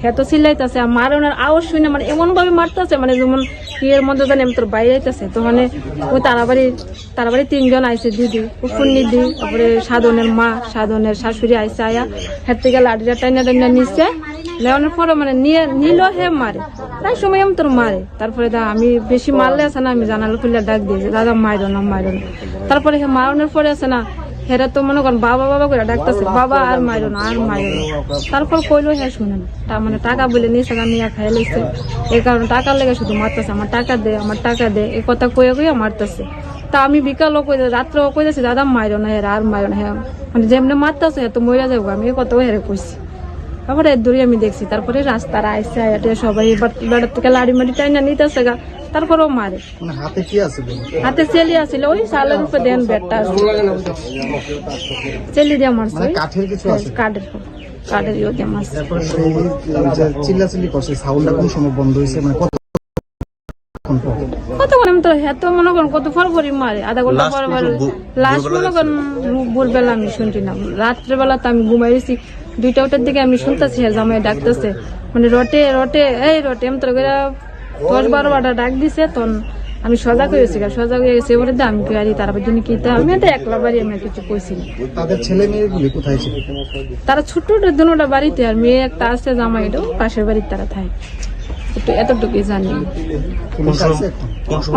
হ্যাঁ তো চিল্লাইতেছে আর মারানোর আওয়াজ শুনে মানে এমন ভাবে মারতেছে মানে যেমন ইয়ের মধ্যে জানি আমি তোর বাইরে যাইতেছে তখন ওই তারাবাড়ি 3 জন আইসে দিদি ফুন্নি দি তারপরে সাধনের মা সাধনের শাশুড়ি আইসে আয়া হের থেকে লাঠিটা টাইনা নিচ্ছে নেওয়ানোর পরে মানে নিল হে মারে তাই সময় আমি তোর মারে তারপরে আমি বেশি মারলে আছে না আমি জানালো খুললে ডাক দিয়েছি দাদা মারো না তারপরে হে মারানোর পরে আছে না হেরা তো মনে করেন বাবা বাবা করে ডাকতেছে বাবা আর মারো না তারপর কইলো হ্যাঁ শুনে না মানে টাকা বলে নিয়েছে নিয়ে খাই লাইছে এই কারণে টাকার লেগে শুধু মারতেছে আমার টাকা দে এই কথা কইয়া মারতেছে তা আমি বিকালও কই রাত্রেও কইতেছি দাদা মারো না হেরা আর মারো না হ্যাঁ মানে যেমনি মারতেছে তো মরে যাবো আমি এই কথাও হেরে কইছি তারপরে দূরে আমি দেখছি তারপরে রাস্তার আইসে আয়াটে সবাই বেড়ার থেকে লাড়ি মাড়ি টাইনা নিতেছে গা তারপরেও মারে হাতে চেলি আসছিল ওই সালের উপরে দেন ব্যাটটা চেলি দিয়ে মারছে কাঠের ইয়ে দিয়ে মারছে কতক্ষণ আমি তো হেতো মনে করেন কত ফর করি মারে আধা ঘন্টা পর লাস্ট মনে করেন ভোরবেলা আমি শুনছি না রাত্রেবেলা তো আমি ঘুমাইছি 2টার দিকে আমি শুনতেছি জামাই ডাকতেছে মানে রটে আমি তোর 10-12 বার ডাক দিছে তখন আমি সজাগ হয়ে গেছি এবারে আমি গাড়ি তারপর জন্য কি আমি তো একলা বাড়ি আমি কিছু কইছি তাদের ছেলে মেয়েগুলি কোথায় ছিল তারা ছোট দুটা বাড়িতে আর মেয়ে একটা আছে জামাই এটাও পাশের বাড়ির তারা থাকে এতটুকুই জানি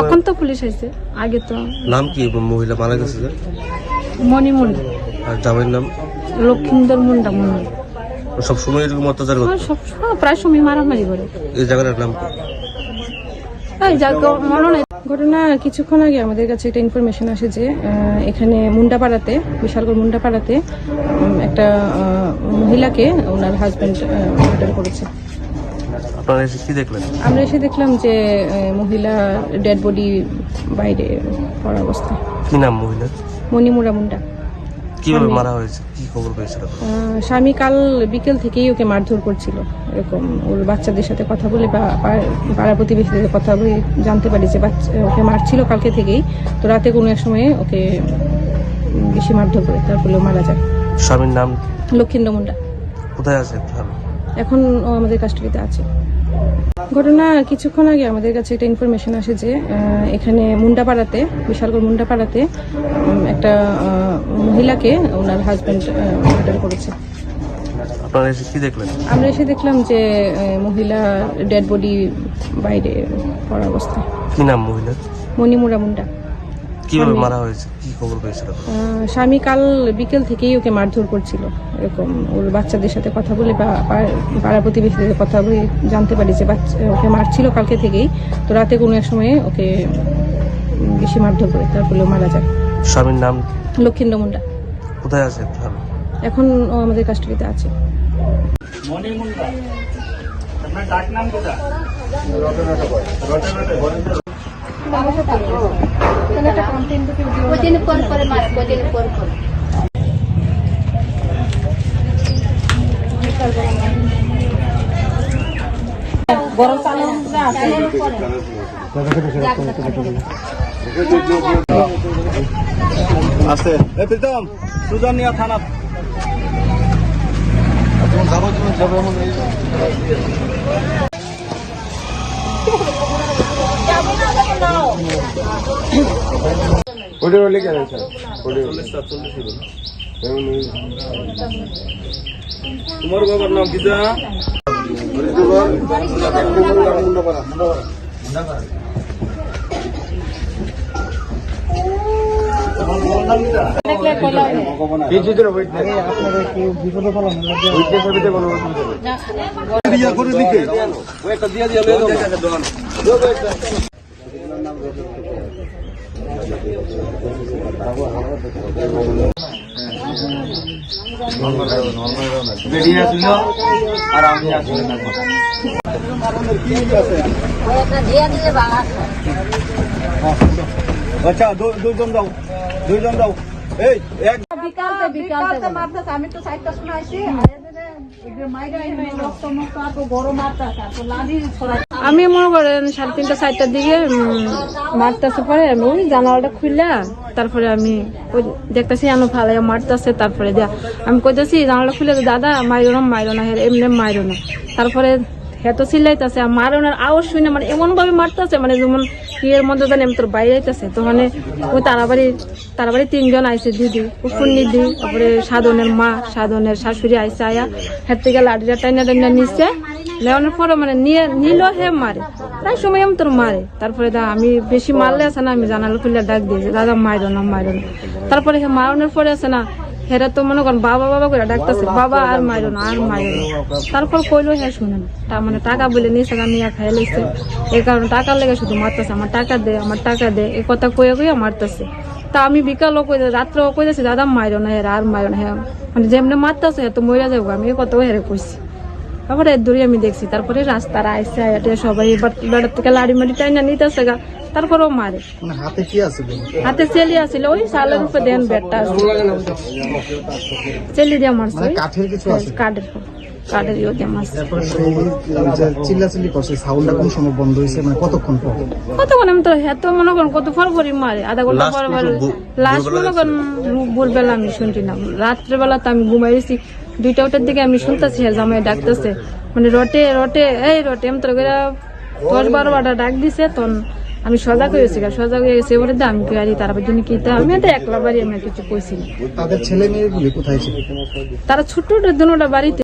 এখন তো পুলিশ আইছে আগে তো নাম কি মহিলা মারা গেছে মণি মুন্ডা আর জামাইয়ের নাম লক্ষিন্দর মুন্ডা সব সময় এরকম অত্যাচার করে সবসময় প্রায় সময় মারামারি করে এই জায়গাটার নাম কি ঘটনা কিছুক্ষণ আগে আমাদের কাছে একটা ইনফরমেশন আসে যে এখানে মুন্ডাপাড়াতে বিশালগড় মুন্ডাপাড়াতে একটা মহিলাকে ওনার হাজবেন্ড মার্ডার করেছে। আপনারা এসে কি দেখলেন? আমরা এসে দেখলাম যে মহিলা ডেড বডি বাইরে পড়া অবস্থা। কি নাম মহিলা? মণিমুরা মুন্ডা। কিভাবে মারা হয়েছে, কি খবর পেয়েছিল? স্বামী কাল বিকেল থেকেই ওকে মারধর করছিল, এরকম ওর বাচ্চাদের সাথে কথা বলে বা পাড়া প্রতিবেশীদের কথা বলে জানতে পারি যে ওকে মারছিল কালকে থেকেই। তো রাতে কোনো এক সময়ে ওকে বেশি মারধর করে তারপরে মারা যায়। স্বামীর নাম? লক্ষিন্দর মুন্ডা। কোথায় আছে এখন? ও আমাদের কাস্টডিতে আছে। ঘটনা কিছুক্ষণ আগে আমাদের কাছে একটা ইনফরমেশন আসে যে এখানে মুন্ডাপাড়াতে বিশালগড় মুন্ডাপাড়াতে একটা মহিলাকে ওনার হাজবেন্ড মার্ডার করেছে। আপনারা এসে কি দেখলেন? আমরা এসে দেখলাম যে মহিলা ডেড বডি বাইরে পড়া অবস্থা। কি নাম মহিলা? মণিমুরা মুন্ডা। কিভাবে মারা হয়েছে, কি খবর পেয়েছিল? স্বামী কাল বিকেল থেকেই ওকে মারধর করছিল, এরকম ওর বাচ্চাদের সাথে কথা বলে বা পাড়া প্রতিবেশীদের কথা বলে জানতে পারি যে ওকে মারছিল কালকে থেকেই। তো রাতে কোনো এক সময়ে ওকে বেশি মারধর করে তারপরে মারা যায়। স্বামীর নাম? লক্ষিন্দর মুন্ডা। কোথায় আছে এখন? ও আমাদের কাস্টডিতে আছে। আছে প্রীতম সুজন নিয়ে থানা তোমার বাবার নাম কি? আচ্ছা দুইজন যাও এই এক বিকালতে মারতেছে। আমি তো সাইডটা শুনাইছি আর এদের মাইরা রক্ত মুক্ত আর গরম মারতেছে আর লাঠি ছড়াই আমি মনে করেন 3:30 4টার দিকে মারতেছে, পরে আমি জানালাটা খুললা তারপরে আমি ওই দেখতেছি আনো ফালাইয়া মারতেছে, তারপরে আমি কইতেছি জানালাটা খুলে দাদা মাইরো না এমনি মাইরো না। তারপরে হেত চিল্লাইতেছে আর মারনের আওয়াজ শুনে মানে এমন ভাবে মারতেছে মানে যেমন ইয়ের মধ্যে জানি আমি তোর বাইরে যাইতেছে। তো মানে ওই তারাবাড়ি 3জন আইছে, দিদি ও ফুন্নি দি, তারপরে সাধনের মা সাধনের শাশুড়ি আইসে, আয়া হের থেকে লাঠিটা টাইনা নিচ্ছে, নেওয়ানোর পরে মানে নিল হে মারে, তাই সময় আমি তোর মারে। তারপরে আমি বেশি মারলে আছে না, আমি জানালা খুলে ডাক দিয়েছি দাদা মাইরো না। তারপরে হে মারানোর পরে আছে না, হেরা তো মনে করেন বাবা করে ডাকতেছে, বাবা আর মাইরো না। তারপর কইলো হ্যাঁ শুনেন মানে টাকা বলে নিয়েছে, নিয়ে খাই লাইছে, এই কারণে টাকার লেগে শুধু মারতেছে, আমার টাকা দে এই কথা কইয়া মারতেছে। তা আমি বিকালও কই রাত্রেও কইতেছি দাদা মাইরো না হেরা আর মাইরো না, হ্যাঁ মানে যেমনি মারতেছে তো মইরা যাবো, আমি এই কথাও হেরে কইছি। তারপরে এর দূরে আমি দেখছি, তারপরে রাস্তার আইসে আয়াতে সবাই বেড়ার থেকে লাড়ি মাড়ি টাইনা নিতেছে গা, তারপরেও মারে। হাতে কি আছে? হাতে চেলি আছিল, ওই সালের উপরে দেন ব্যাটটা চেলি দিয়ে মারছে, কাঠের কিছু আছে? কাঠের ইয়ে দিয়ে মারছে। তারপরে চিল্লাচিল্লি করছে, সাউন্ডটা কোন সময় বন্ধ হয়েছে, মানে কতক্ষণ পর? কতক্ষণ আমি তো হেতো মনে করেন কত ফরফরি মারে, আধা ঘন্টা পর লাস্ট মনে করেন ভোরবেলা আমি শুনছি না, রাত্রেবেলা তো আমি ঘুমাইছি 2টার দিকে আমি শুনতেছি জামাই ডাকতেছে, মানে রটে আমি তো 10-12 বার ডাক দিছে। তখন আমি সজাগ হয়ে গেছি এবারে আমি গাড়ি তার জন্য কি আমি তো একলা বাড়ি, আমি কিছু কইছি না। তাদের ছেলে মেয়েগুলি কোথায় ছিল? তারা ছোট দুটা বাড়িতে।